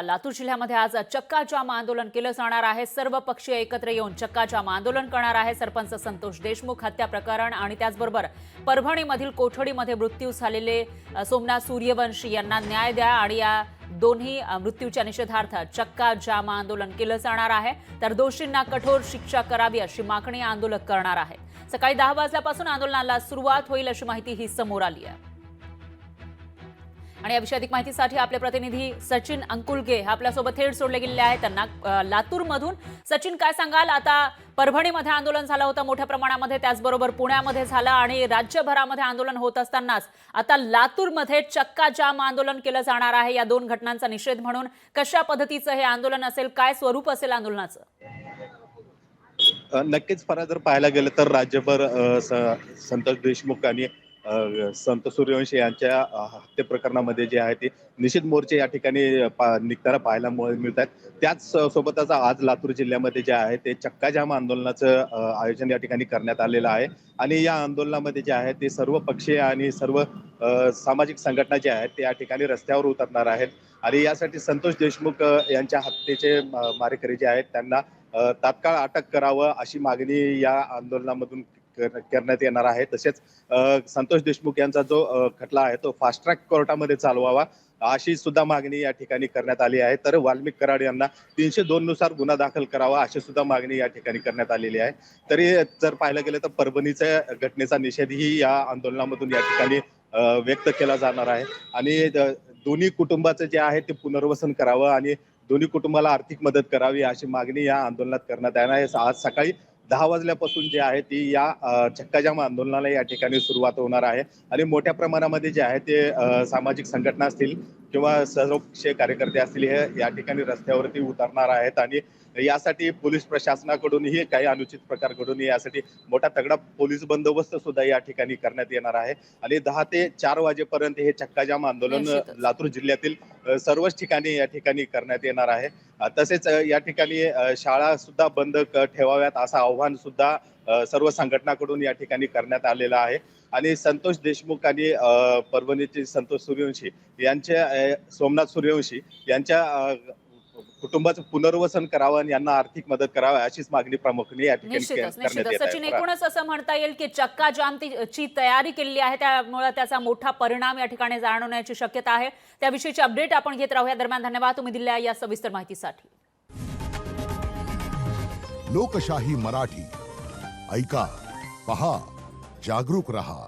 लातूर जिल्ह्यामध्ये आज चक्का जाम आंदोलन केलं जाणार आहे। सर्व पक्षीय एकत्र येऊन चक्का जाम आंदोलन करणार आहे। सरपंच संतोष देशमुख हत्या प्रकरण आणि त्याचबरोबर परभणीमधील कोठडीमध्ये मृत्यू झालेले सोमनाथ सूर्यवंशी यांना न्याय द्या आणि या दोन्ही मृत्यूच्या निषेधार्थ चक्का जाम आंदोलन केलं जाणार आहे। तर दोषींना कठोर शिक्षा करावी अशी मागणी आंदोलक करणार आहे। सकाळी 10 वाजल्यापासून आंदोलनाला सुरुवात होईल अशी माहिती ही समोर आली आहे। आणि या विषयी अधिक माहितीसाठी आपले प्रतिनिधी सचिन अंकुलगे आपल्यासोबत थेट जोडले गेलेले आहेत। त्यांना लातूरमधून सचिन काय सांगाल? आता परभणीमध्ये आंदोलन झालं होतं मोठ्या प्रमाणामध्ये, त्याचबरोबर पुण्यामध्ये झालं आणि राज्यभरामध्ये आंदोलन होत असतानाच आता लातूरमध्ये चक्का जाम आंदोलन केलं जाणार आहे। या दोन घटनांचा निषेध म्हणून कशा पद्धतीचं हे आंदोलन असेल, काय स्वरूप असेल आंदोलनाचं? नक्कीच फरक जर पाहायला गेलं तर राज्यभर संतोष देशमुख आणि संतोष सूर्यवंशी यांच्या हत्या प्रकरणामध्ये जे आहे ते निषेध मोर्चे या ठिकाणी निघताना पाहायला मिळत आहेत। त्याच सोबतच आज लातूर जिल्ह्यामध्ये जे आहे ते चक्का जाम आंदोलनाचं आयोजन या ठिकाणी करण्यात आलेलं आहे। आणि या आंदोलनामध्ये जे आहे ते सर्व पक्षीय आणि सर्व सामाजिक संघटना जे आहेत ते या ठिकाणी रस्त्यावर उतरणार आहेत। आणि यासाठी संतोष देशमुख यांच्या हत्येचे मारेकरी जे आहेत त्यांना तात्काळ अटक करावं अशी मागणी या आंदोलनामधून करण्यात येणार आहे। तसेच संतोष देशमुख यांचा जो खटला आहे तो फास्ट ट्रॅक कोर्टामध्ये चालवावा अशी सुद्धा मागणी या ठिकाणी करण्यात आली आहे। तर वाल्मिक कराड यांना 302 नुसार गुन्हा दाखल करावा अशी सुद्धा मागणी या ठिकाणी करण्यात आलेली आहे। तरी जर पाहायला गेलं तर परभणीच्या घटनेचा निषेधही या आंदोलनामधून या ठिकाणी व्यक्त केला जाणार आहे। आणि दोन्ही कुटुंबाचं जे आहे ते पुनर्वसन करावं आणि दोन्ही कुटुंबाला आर्थिक मदत करावी अशी मागणी या आंदोलनात करण्यात येणार आहे। आज सकाळी 10 वाजल्यापासून जे आहे ती या चक्काजाम आंदोलनाला या ठिकाणी सुरुवात होणार आहे। आणि मोठ्या प्रमाणामध्ये जे आहे ते सामाजिक संघटना असतील किंवा सर्वपक्षीय कार्यकर्ते असतील हे या ठिकाणी रस्त्यावरती उतरणार आहेत। आणि यासाठी पोलीस प्रशासनाकडूनही काही अनुचित प्रकार घडू नये यासाठी मोठा तगडा पोलीस बंदोबस्त सुद्धा या ठिकाणी करण्यात येणार आहे। आणि 10 ते 4 वाजेपर्यंत हे चक्काजाम आंदोलन लातूर जिल्ह्यातील सर्वच ठिकाणी या ठिकाणी करण्यात येणार आहे। तसेच या ठिकाणी शाळा सुद्धा बंद ठेवाव्यात असं आव्हान सुद्धा सर्व संघटनाकडून या ठिकाणी करण्यात आलेलं आहे। आणि संतोष देशमुख आणि परभणीचे संतोष सूर्यवंशी यांच्या सोमनाथ सूर्यवंशी यांच्या कुटुंबाचं पुनर्वसन करावं आणि यांना आर्थिक मदत करावी अशीच मागणी प्रामुख्याने या ठिकाणी करण्यात येत आहे। सचिन, एकूणच असं म्हणता येईल की चक्का जामची तयारी केलेली आहे, त्यामुळे त्याचा मोठा परिणाम या ठिकाणी जाणवण्याची शक्यता आहे। त्याविषयीची अपडेट आपण घेत राहूया। दरम्यान धन्यवाद तुम्ही दिलेल्या या सविस्तर माहितीसाठी। लोकशाही मराठी ऐका, पहा, जागरूक रहा।